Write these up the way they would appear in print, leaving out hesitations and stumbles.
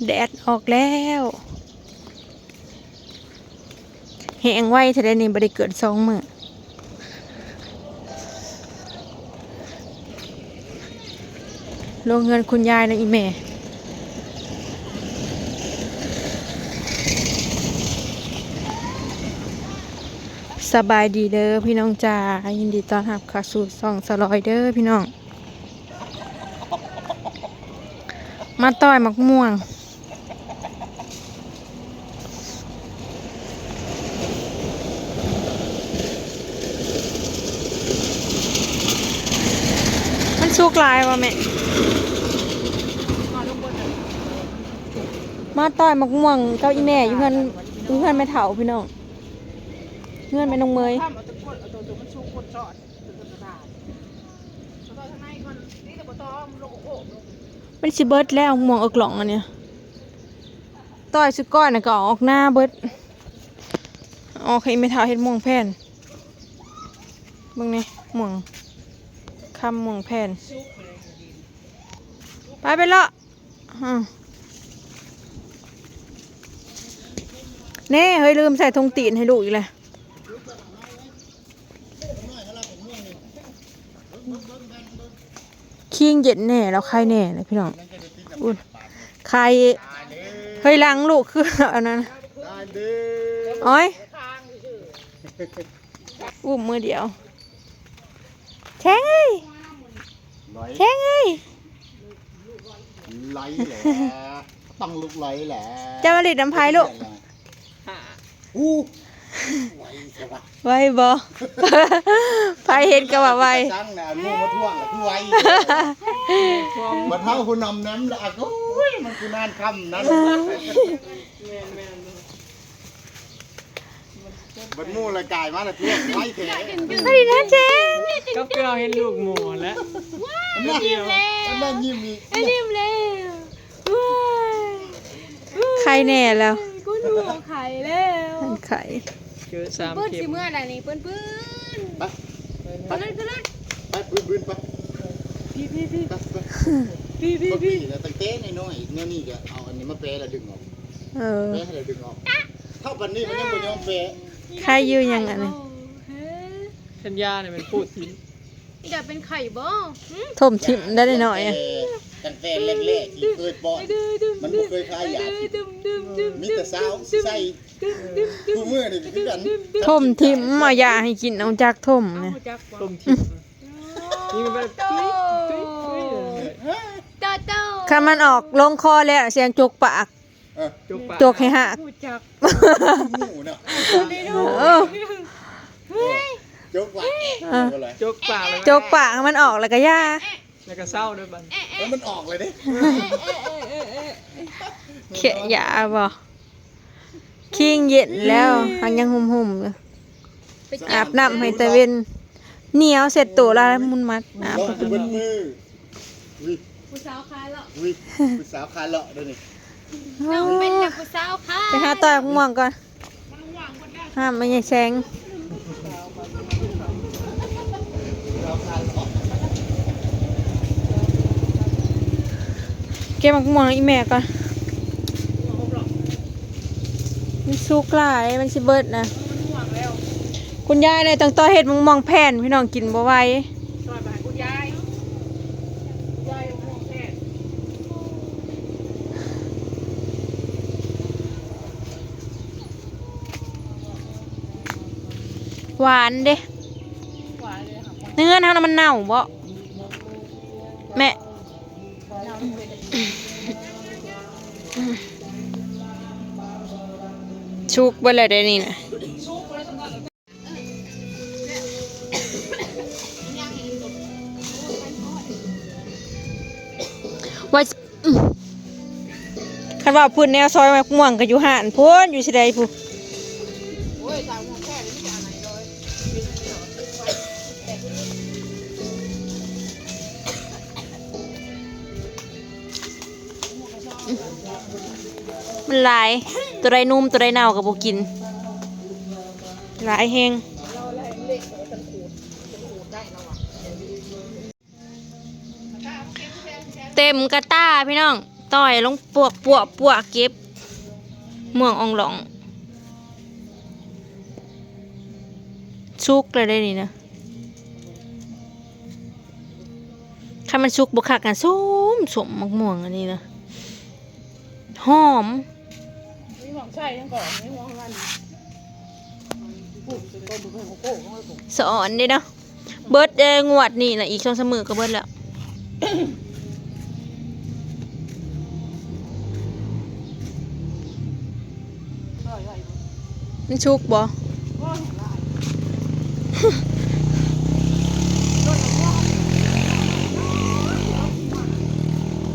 แดดออกแล้วแห้งไว้ถ้าได้นี่บ่ได้เกิด2 มื้อโรงเงินคุณยายนะอีแม่สบายดีเด้อพี่น้องจ้ายินดีต้อนรับเข้าสู่ช่องสลอยเด้อพี่น้องมาต่อยมักม่วงมันสุกหลายวะแม่มาต่อยมักม่วงเก้าอีแม่อยู่เพื่อนแม่เฒ่าพี่น้องเพื่อนแม่น้องเมยมันสิเบิดแล้วม่วงเอิกหล่องอันเนี้ยต่อยสุก้อยน่ะก็ออกหน้าเบิดออกให้แม่เฒ่าเฮ็ดม่วงแผ่นเบิ่งนี่ม่วงคำม่วงแผ่นไปเลาะเน่เฮ้ยลืมใส่ธงตีนให้ลูกอีกเลยคิงเย็นแน่แล้วใครแน่เลยพี่น้องอุ่นใครเฮ้ยล้างลูกคืออันนั้นโอ้ยอุ้มมือเดียวแช่งเอ้ยแช่งเอ้ยไหลแหละต้องลุกไหลแหละจะมาดิดน้ำพายลูกไวบ่ไฟเห็นก็ว่าไวจังน่ะงูมาท่วงล่ะคือไวมาเท่าคุณนำน้ำละก็มันคือนานค่ำนั้นบัดมูละกายมาละท่วงไวแท้ไม่ดีนะเจ๊ก็เกลือเห็นลูกหมูแล้วนั่นยิ้มอีกยิ้มแล้วใครแน่แล้วกูดูไข่แล้วไข่เจอ3 เปิ้น เข็ สิ ม เมื่อใดนี่เปิ้นไปไปเลยไปปืนไปพี่แล้วตั้งเต้น้อยๆเนี่ยนี่ก็เอาอันนี้มาเปะแล้วดึงออกเปะให้ดึงออกเท่าปันนี้มันยังบ่ยอมเปะใครอยู่ยังอันนี้ชัญญาเนี่ยเป็นพูดสิเดี๋ยวเป็นไข่บ่ถมทิมได้หน่อยตั้งแต่เล็กๆที่เคยป้อนมันบ่เคยคายยามีแต่สาวใส่กูมือนี่คือกันถมทิมมายาให้กินเอาจากถมเนี่ยต้มทิมนี่มันแบบตุ้ยถ้ามันออกลงคอแล้วเสียงจกปากจกให้หักหมูเนาะจกปากจกปากเลยจกปากมันออกแล้วก็ย่าแล้วก็เศร้าด้วยบันแล้วมันออกเลยดิเขียยาบ่คิงเย็นแล้วหังยังหุ่มๆเลยอาบน้ำให้ตะเวนเหนียวเสร็จตัวแล้วมุนมัดอาบมือผู้สาวคายเลาะผู้สาวคายเลาะด้วยนี่น้องเป็นผู้สาวคายไปหาต่อยม่วงก่อนห้ามไม่ใช่แสงเก็บมักม่วงอีแม่ก่อนมันสุกหลายมันสิเบิดนะคุณยายเลยต้องต่อเห็ดมังม่วงแผ่นพี่น้องกินบ่ไหวคุณยายแผ่นหวานเด้เนื้อเท่านั้นมันเน่าบ่แม่ชุกบ่เลยได้นี่นะว่าคันว่าพื้นแนวซอยมักม่วงก็อยู่ห่านพุ่นอยู่สิใดผู้มันหลายตัวใดนุ่มตัวใดเน่ากับบ่กินหลายแฮงเต็มกระต้าพี่น้อง ต่อยลงปวกเก็บเมืองอองหลองชุกเลยได้นี่นะถ้ามันชุกบุคักกันส้มมักม่วงอันนี้นะหอม นี่หอมใช่ทั้งก่อนนี่หอมมันปลูกต้นเป็นโกโก้ก็ไม่ปลูก สอนเด้เนาะเบิร์ดงวดนี่นะอีก2-3 มื้อก็เบิร์ดแล้ว มันชุกบ่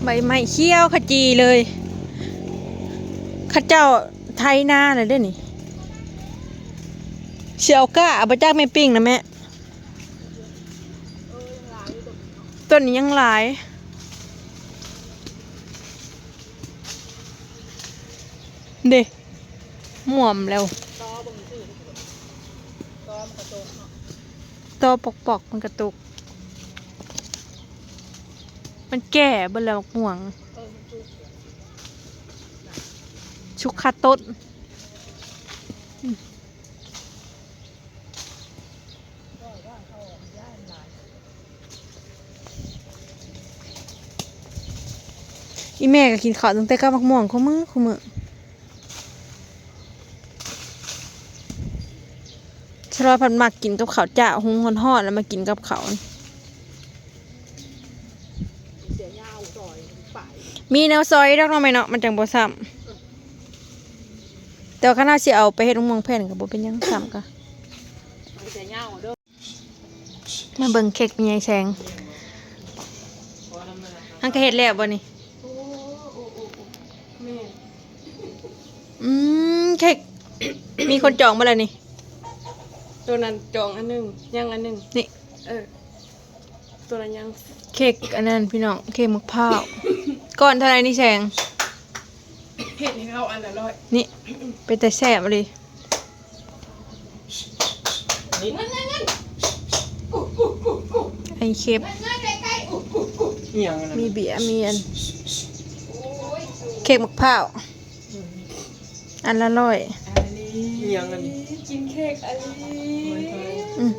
ใบไม้เขียวขจีเลยข้าเจ้าไทยนาเลยเด้อนี่เชียวก้าเอาไปจ้างแม่ปิ้งนะแม่ต้นนี้ยังหลายเด้หม่วมแล้วตอปอกมันกระตุกมันแก่เบิ่แล้วม่วงชุกคาต้นอีแม่ก็กินข้าวตั้งแต่กับมักม่วงคู่มือชะลอพันมักกินกับข้าวจ้าหุงฮ้อนๆแล้วมากินกับข้าวมีแนวซอยดอกเนาะแม่เนาะมันจังบ่ซ้ำแต่ว่าคันเฮาสิเอาไปเฮ็ดม่วงแผ่นก็บ่เป็นหยังซ้ำกะมาเบิ่งเค้กมีใหญ่แสงอันก็เฮ็ดแล้วบ่นี่เค้ก มีคนจองบ่ล่ะนี่ ตัวนั้นจองอันนึงยังอันนึง นี่ ตัวนั้นยัง เค้กอันนั้นพี่น้องเค้กมะพร้าวก้อนเท่าไหร่นี่แสง เห็ดให้เขาอันละร้อย นี่เป็นแต่แซ่บเลย นี่ ไอ้เค้ก เหี่ยงอันนั้น มีเบียร์มีอันเค้กมะพร้าวอันละ100 เหี่ยงอันนี้ กินเค้กอะไร อืม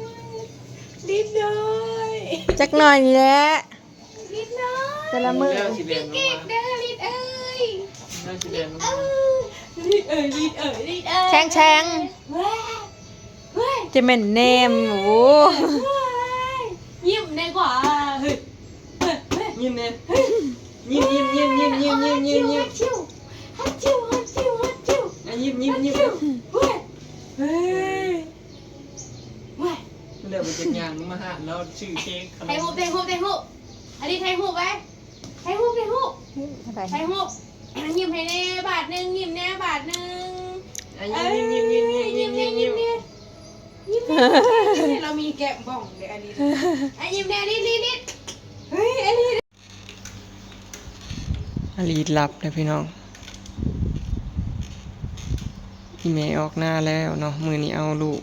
นิดหน่อย จักหน่อยนี่แหละ นิดหน่อย แต่ละมื้อ แล้วสิเรียนลง เค้ มาก เด้อลิดเอ้ย แล้วสิเรียนลงมา ลิดเอ้ยลิดเอ้ยลิดเอ้ย แช่ง เว้ยเว้ย จะแม่นแนมโอ้ เว้ยยิ้มได้กว่าเฮ้ยเฮ้ยเฮ้ย ยิ้มเนี่ยยิ้มฮัทชิวฮัทชิวฮัทชิวฮัทชิว อ่ะยิ้ม เว้ยเฮ้ยเว้ย เดี๋ยวไปเจ็ดงานมาหาแล้วชื่อเค้กขน ไทย ม ฮูบไทยฮูบไทยฮูบอันนี้ไทยฮูบไหมไทยฮูบไทยฮูบ อะไร ไทยฮูบยิ้มให้แน่บาทหนึ่งยิ้มแน่บาทหนึ่ง อ่ะยิ้ม ยิ้มแน่ยิ้มแน่ยิ้มแน่เรามีแกะบ้องเดี๋ยวอันนี้ยิ้มแน่นิดเฮ้ยอันนี้ อลีดลับเลยพี่น้องอีเมออกหน้าแล้วเนาะมือนี้เอาลูก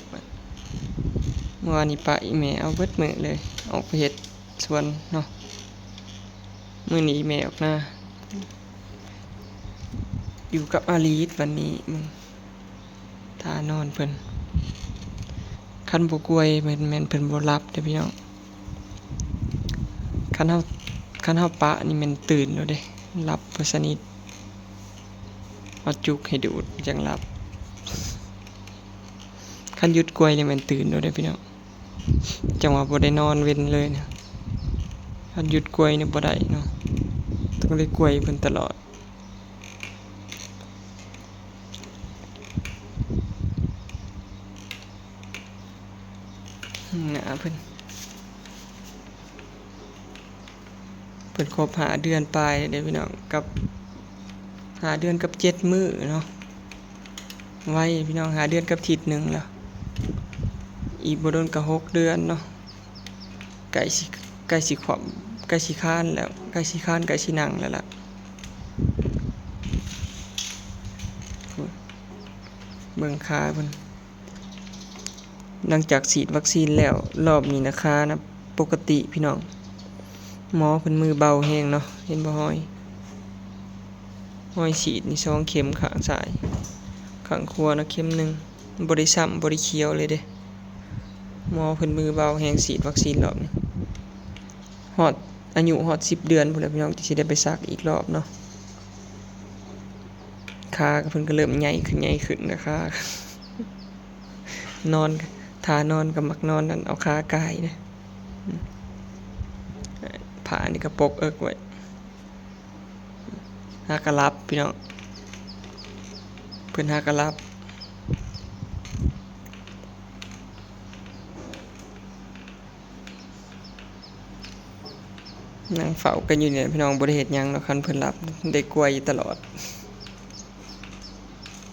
เมื่อวานนี้ปะอีเมเอาเบิดมือเลยออกไปเฮ็ดสวนเนาะมือนี้อีเมออกหน้าอยู่กับอาลีดวันนี้มึงท่านอนเพิ่นคันบ่กล้วยแม่นเพิ่นบ่รับเด้อพี่น้องคันเฮาปะนี่แม่นตื่นแล้วเด้รับบ่สนิทเอาจุกให้ดูดจังรับคันหยุดกล้วยนี่แม่นตื่นแล้วเด้อพี่น้องจังว่าบ่ได้นอนเว้นเลยนะคันหยุดกล้วยนี่บ่ได้เนาะต้องได้กล้วยเพิ่นตลอดหนาเพิ่นครบหาเดือนปลายเด้พี่น้องกับหาเดือนกับ7 มื้อเนาะไว้พี่น้องหาเดือนกับอาทิตย์หนึงแล้วอีกบ่โดนก็6 เดือนเนาะใกล้สิขวบใกล้สิค้านแล้วใกล้สิค้านใกล้สินั่งแล้วล่ะเบิ่งขาเพิ่นหลังจากฉีดวัคซีนแล้วรอบนี้นะคะนะปกติพี่น้องหมอเพิ่นมือเบาแฮงเนาะเห็นบ่ฮ้อย ห้อยฉีดนี่2เข็มข้างซ้ายข้างขวานะเข็มหนึงบ่ได้ซ้ำบ่ได้เขียวเลยเด้หมอเพิ่นมือเบาแฮงฉีดวัคซีนรอบนี้ฮอดอายุฮอด10เดือนพุ่นแหละพี่น้องที่สิได้ไปซักอีกรอบเนาะขาก็เพิ่นก็เริ่มใหญ่ขึ้นนะคะนอนท่านอนก็มักนอนนั่นเอาขากายนะผ้านี่ก็ปกเอิกไว้หากะลับพี่น้องเพิ่นหากะลับนั่งเฝ้ากันอยู่เนี่ยพี่น้องบ่ได้เฮ็ดหยังเนาะคันเพิ่นหลับได้กล้วยอยู่ตลอด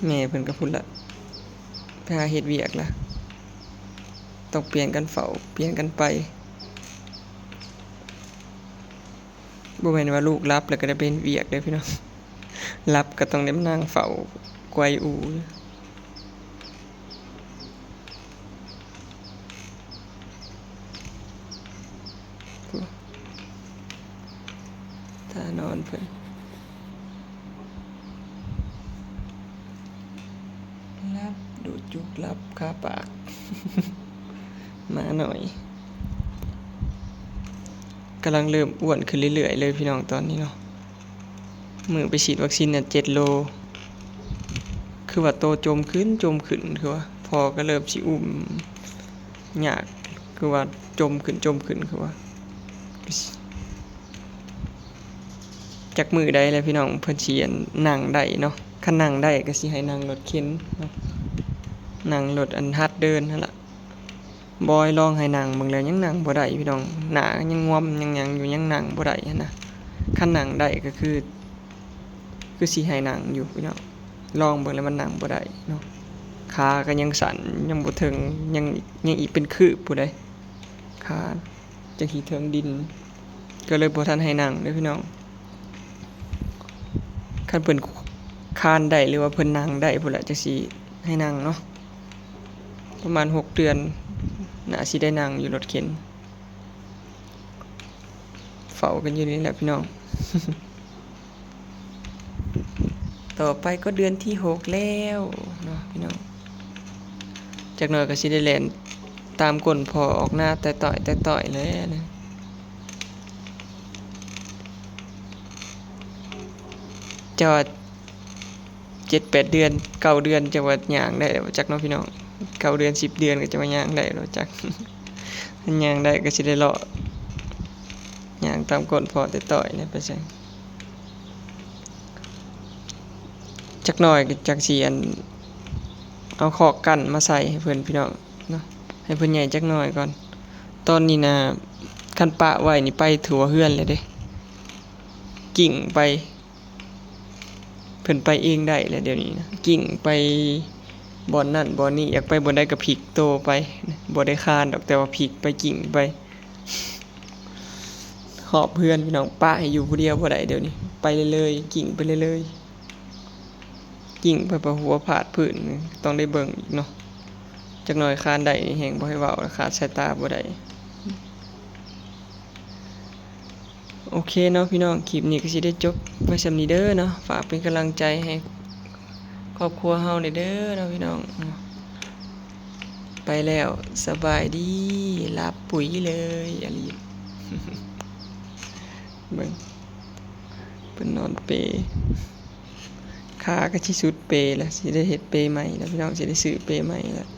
แม่เพิ่นก็พุ่นละไปหาเฮ็ดเวียกล่ะต้องเปลี่ยนกันเฝ้าเปลี่ยนกันไปบ่แม่นว่าลูกหลับแล้วก็ได้เป็นเวียกเด้อพี่น้องหลับก็ต้องได้มานั่งเฝ้ากล้วยอูท่านอนเพิ่นรับดูดจุกรับคาปาก มาหน่อยกำลังเริ่มอ้วนขึ้นเรื่อยๆเลยพี่น้องตอนนี้เนาะมือไปฉีดวัคซีนเนี่ย7 โลคือว่าโตจมขึ้นคือว่าพอก็เริ่มสิอุ้มยากคือว่าจมขึ้นคือว่าจากมือได้แล้วพี่น้องเพิ่นสินั่งได้เนาะคันนั่งได้ก็สิให้นั่งรถเข็นเนาะนั่งรถอันหัดเดินนั่นล่ะบอยลองให้นั่งเบิ่งแล้วยังนั่งบ่ได้พี่น้องหน้ายังงอมยังหยังอยู่ยังนั่งบ่ได้หันนะคันนั่งได้ก็คือสิให้นั่งอยู่พี่น้องลองเบิ่งแล้วมันนั่งบ่ได้เนาะขาก็ยังสั่นยังบ่ถึงยังอีกเป็นคืบผู้ใดขาจังสิถึงดินก็เลยบ่ทันให้นั่งเด้อพี่น้องคันเพิ่นคานได้หรือว่าเพิ่นนั่งได้พุ่นล่ะจังสิให้นั่งเนาะประมาณ6 เดือนน่าสิได้นั่งอยู่รถเข็นเฝ้ากันอยู่นี่แหละพี่น้อง ต่อไปก็เดือนที่6แล้วเนาะพี่น้องจากหน่อยก็สิได้แล่นตามก้นพอออกหน้าแต่ต่อยเลยนะจอด7-8 เดือน9 เดือนจะว่าย่างได้จักเนาะพี่น้อง9 เดือน10 เดือนก็จะมาย่างได้แล้วจัก ย่างได้ก็สิได้เลาะย่างตามก้นพอแต่ต่อยเลยไปใส่จักหน่อยก็จักสิเอาขอกกั้นมาใส่ให้เพิ่นพี่น้องเนาะให้เพิ่นใหญ่จักหน่อยก่อนตอนนี้นะคันปะไว้นี่ไปถั่วเฮือนเลยเด้กิ่งไปเพิ่นไปเองได้แล้วเดี๋ยวนี้นะกิ่งไปบ่อนนั่นบ่อนนี้อยากไปบ่ได้ก็พลิกโตไปบ่ได้คานดอกแต่ว่าพลิกไปกิ่งไปหอบเพื่อนพี่น้องปะให้อยู่ผู้เดียวบ่ได้เดี๋ยวนี้ไปเลยๆกิ่งไปเลยๆกิ่งไปประหัวผาดพื้นต้องได้เบิ่งอีกเนาะจักหน่อยคานได้นี่แฮงบ่ให้เว้าขาดสายตาบ่ได้โอเคเนาะพี่น้องคลิปนี้ก็สิได้จบไว้ส่ำนี้เด้อเนาะฝากเป็นกำลังใจให้ครอบครัวเฮาเด้อเนาะพี่น้องไปแล้วสบายดีหลับปุ๋ยเลยอลีเบิ่งเพิ่นนอนเปขาก็สิสุดเปแล้วสิได้เฮ็ดเปใหม่แล้วพี่น้องสิได้ซื้อเปใหม่แล้ว